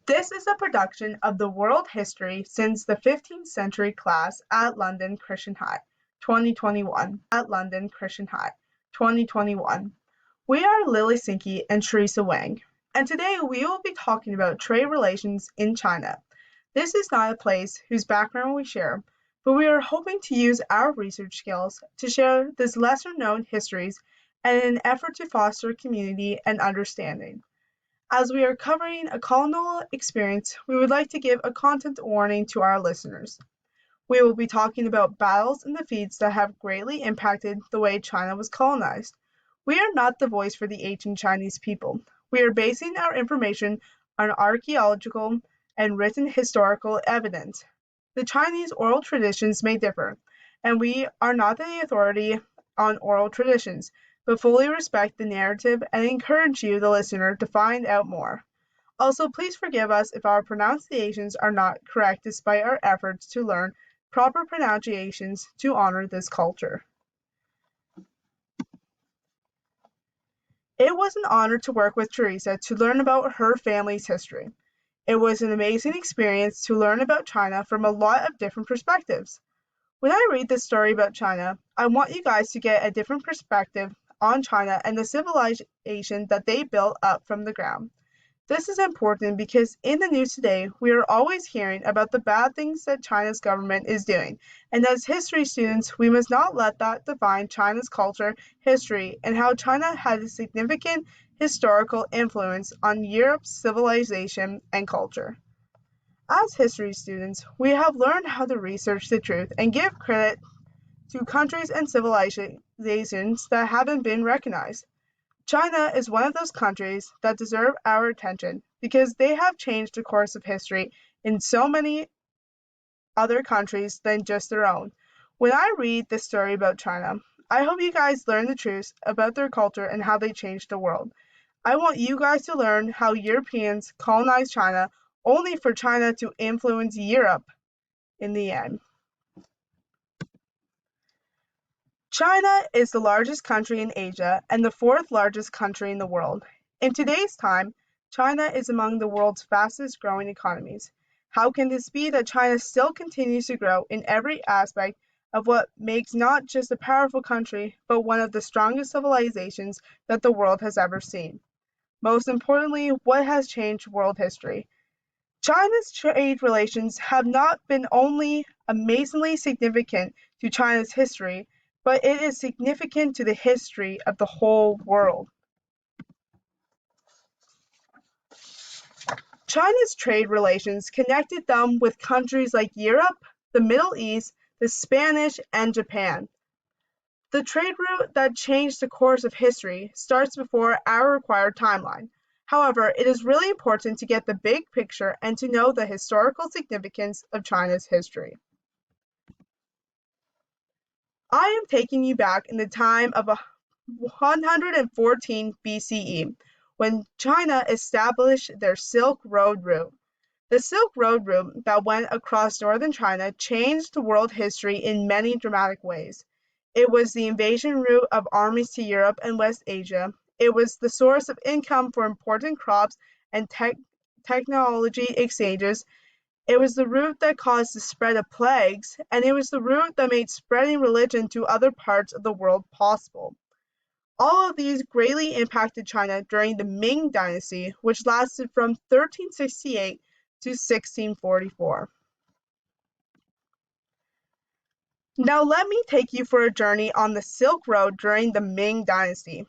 This is a production of the World History Since the 15th Century class at London Christian High, 2021. At London Christian High, 2021. We are Lily Sinky and Teresa Wang, and today we will be talking about trade relations in China. This is not a place whose background we share, but we are hoping to use our research skills to share these lesser known histories in an effort to foster community and understanding. As we are covering a colonial experience, we would like to give a content warning to our listeners. We will be talking about battles and defeats that have greatly impacted the way China was colonized. We are not the voice for the ancient Chinese people. We are basing our information on archaeological and written historical evidence. The Chinese oral traditions may differ, and we are not the authority on oral traditions, but fully respect the narrative and encourage you, the listener, to find out more. Also, please forgive us if our pronunciations are not correct despite our efforts to learn proper pronunciations to honor this culture. It was an honor to work with Teresa to learn about her family's history. It was an amazing experience to learn about China from a lot of different perspectives. When I read this story about China, I want you guys to get a different perspective on China and the civilization that they built up from the ground. This is important because in the news today, we are always hearing about the bad things that China's government is doing. And as history students, we must not let that define China's culture, history, and how China had a significant historical influence on Europe's civilization and culture. As history students, we have learned how to research the truth and give credit to countries and civilizations that haven't been recognized. China is one of those countries that deserve our attention because they have changed the course of history in so many other countries than just their own. When I read this story about China, I hope you guys learn the truth about their culture and how they changed the world. I want you guys to learn how Europeans colonized China only for China to influence Europe in the end. China is the largest country in Asia and the fourth largest country in the world. In today's time, China is among the world's fastest growing economies. How can this be that China still continues to grow in every aspect of what makes not just a powerful country, but one of the strongest civilizations that the world has ever seen? Most importantly, what has changed world history? China's trade relations have not been only amazingly significant to China's history, but it is significant to the history of the whole world. China's trade relations connected them with countries like Europe, the Middle East, the Spanish, and Japan. The trade route that changed the course of history starts before our required timeline. However, it is really important to get the big picture and to know the historical significance of China's history. I am taking you back in the time of 114 BCE, when China established their Silk Road route. The Silk Road route that went across northern China changed the world history in many dramatic ways. It was the invasion route of armies to Europe and West Asia. It was the source of income for important crops and technology exchanges. It was the route that caused the spread of plagues, and it was the route that made spreading religion to other parts of the world possible. All of these greatly impacted China during the Ming Dynasty, which lasted from 1368 to 1644. Now let me take you for a journey on the Silk Road during the Ming Dynasty.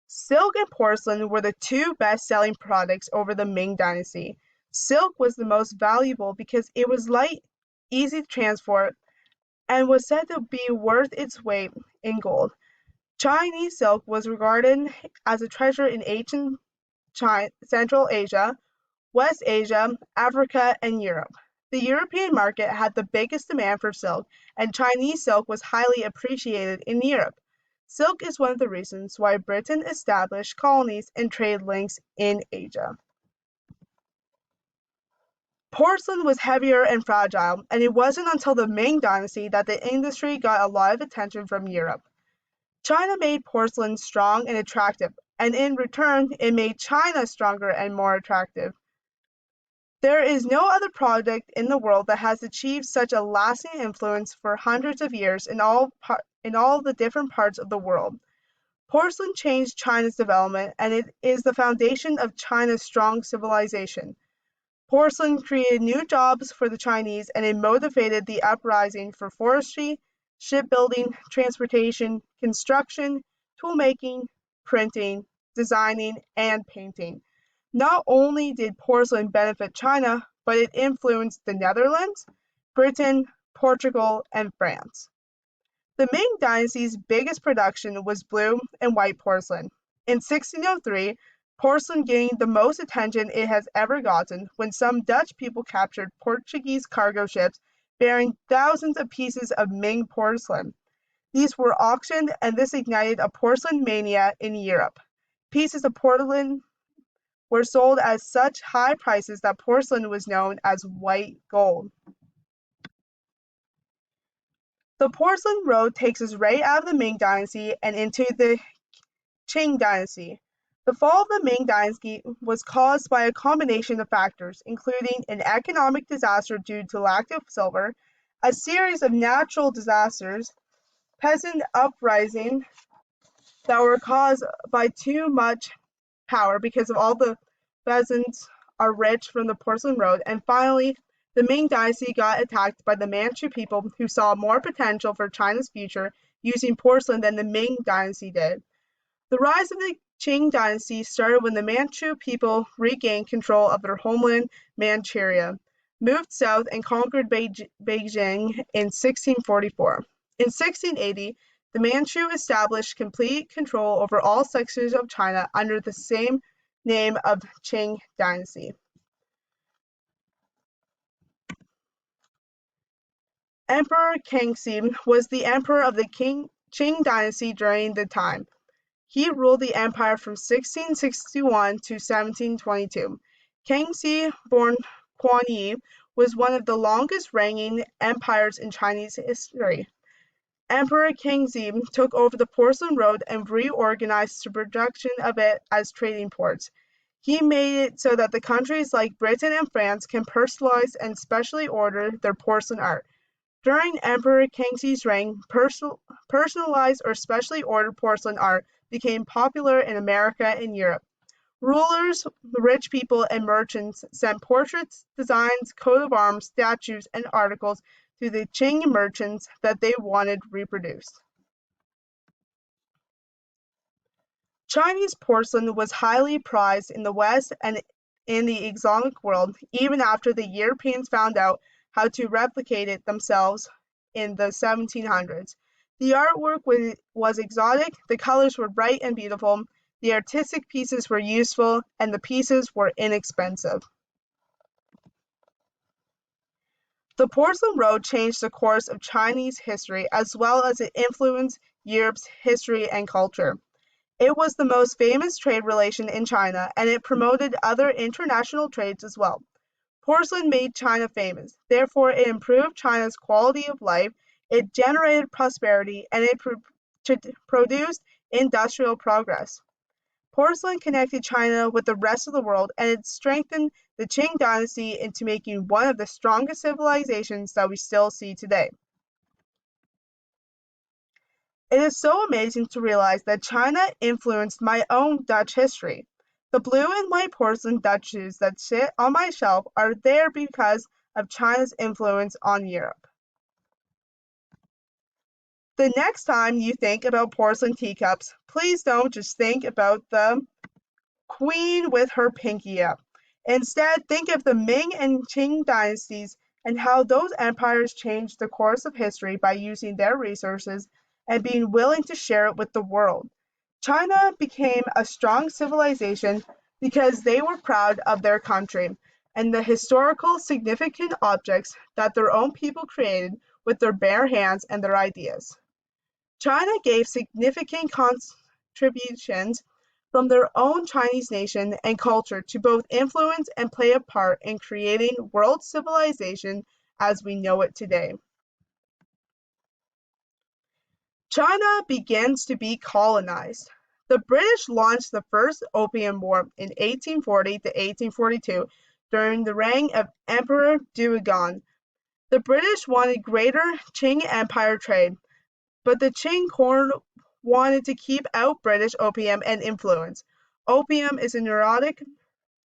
Silk and porcelain were the two best-selling products over the Ming Dynasty. Silk was the most valuable because it was light, easy to transport, and was said to be worth its weight in gold. Chinese silk was regarded as a treasure in ancient Central Asia, West Asia, Africa, and Europe. The European market had the biggest demand for silk, and Chinese silk was highly appreciated in Europe. Silk is one of the reasons why Britain established colonies and trade links in Asia. Porcelain was heavier and fragile, and it wasn't until the Ming Dynasty that the industry got a lot of attention from Europe. China made porcelain strong and attractive, and in return, it made China stronger and more attractive. There is no other product in the world that has achieved such a lasting influence for hundreds of years in all the different parts of the world. Porcelain changed China's development, and it is the foundation of China's strong civilization. Porcelain created new jobs for the Chinese, and it motivated the uprising for forestry, shipbuilding, transportation, construction, toolmaking, printing, designing, and painting. Not only did porcelain benefit China, but it influenced the Netherlands, Britain, Portugal, and France. The Ming Dynasty's biggest production was blue and white porcelain. In 1603, porcelain gained the most attention it has ever gotten when some Dutch people captured Portuguese cargo ships bearing thousands of pieces of Ming porcelain. These were auctioned, and this ignited a porcelain mania in Europe. Pieces of porcelain were sold at such high prices that porcelain was known as white gold. The porcelain road takes us right out of the Ming Dynasty and into the Qing Dynasty. The fall of the Ming Dynasty was caused by a combination of factors, including an economic disaster due to lack of silver, a series of natural disasters, peasant uprisings that were caused by too much power because of all the peasants are rich from the porcelain road, and finally, the Ming Dynasty got attacked by the Manchu people who saw more potential for China's future using porcelain than the Ming Dynasty did. The rise of the Qing Dynasty started when the Manchu people regained control of their homeland, Manchuria, moved south, and conquered Beijing in 1644. In 1680, the Manchu established complete control over all sections of China under the same name of Qing Dynasty. Emperor Kangxi was the emperor of the Qing Dynasty during the time. He ruled the empire from 1661 to 1722. Kangxi, born Quan Yi, was one of the longest-reigning empires in Chinese history. Emperor Kangxi took over the porcelain road and reorganized the production of it as trading ports. He made it so that the countries like Britain and France can personalize and specially order their porcelain art. During Emperor Kangxi's reign, personalized or specially ordered porcelain art became popular in America and Europe. Rulers, rich people, and merchants sent portraits, designs, coat of arms, statues, and articles to the Qing merchants that they wanted reproduced. Chinese porcelain was highly prized in the West and in the exotic world, even after the Europeans found out how to replicate it themselves in the 1700s. The artwork was exotic, the colors were bright and beautiful, the artistic pieces were useful, and the pieces were inexpensive. The porcelain road changed the course of Chinese history as well as it influenced Europe's history and culture. It was the most famous trade relation in China, and it promoted other international trades as well. Porcelain made China famous, therefore it improved China's quality of life, it generated prosperity, and it produced industrial progress. Porcelain connected China with the rest of the world, and it strengthened the Qing Dynasty into making one of the strongest civilizations that we still see today. It is so amazing to realize that China influenced my own Dutch history. The blue and white porcelain Dutch shoes that sit on my shelf are there because of China's influence on Europe. The next time you think about porcelain teacups, please don't just think about the queen with her pinky up. Instead, think of the Ming and Qing dynasties and how those empires changed the course of history by using their resources and being willing to share it with the world. China became a strong civilization because they were proud of their country and the historical significant objects that their own people created with their bare hands and their ideas. China gave significant contributions from their own Chinese nation and culture to both influence and play a part in creating world civilization as we know it today. China begins to be colonized. The British launched the First Opium War in 1840 to 1842 during the reign of Emperor Duogon. The British wanted greater Qing Empire trade, but the Qing court wanted to keep out British opium and influence. Opium is a neurotic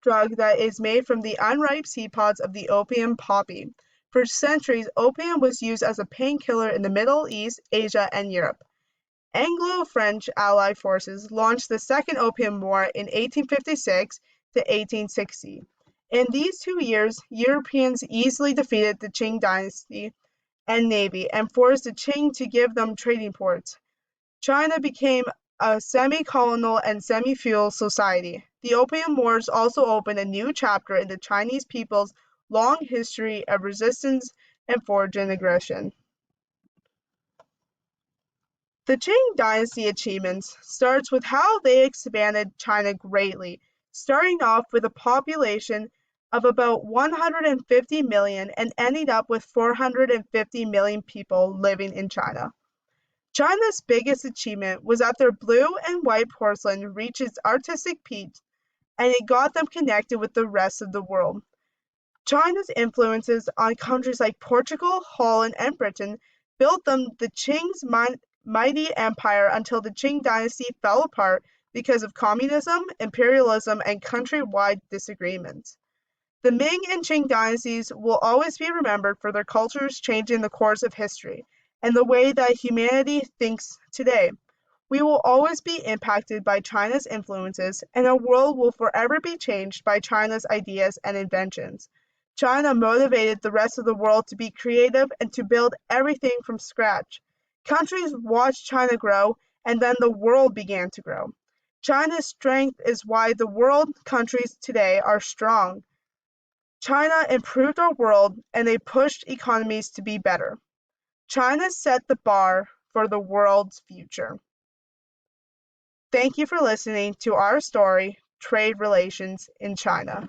drug that is made from the unripe seed pods of the opium poppy. For centuries, opium was used as a painkiller in the Middle East, Asia, and Europe. Anglo-French Allied forces launched the Second Opium War in 1856 to 1860. In these 2 years, Europeans easily defeated the Qing dynasty and navy and forced the Qing to give them trading ports. China became a semi-colonial and semi-feudal society. The Opium Wars also opened a new chapter in the Chinese people's long history of resistance and foreign aggression. The Qing dynasty achievements starts with how they expanded China greatly, starting off with a population of about 150 million and ending up with 450 million people living in China. China's biggest achievement was that their blue and white porcelain reached its artistic peak and it got them connected with the rest of the world. China's influences on countries like Portugal, Holland, and Britain built them the Qing's mighty empire until the Qing dynasty fell apart because of communism, imperialism, and countrywide disagreements. The Ming and Qing dynasties will always be remembered for their cultures changing the course of history and the way that humanity thinks today. We will always be impacted by China's influences, and our world will forever be changed by China's ideas and inventions. China motivated the rest of the world to be creative and to build everything from scratch. Countries watched China grow, and then the world began to grow. China's strength is why the world countries today are strong. China improved our world, and they pushed economies to be better. China set the bar for the world's future. Thank you for listening to our story, Trade Relations in China.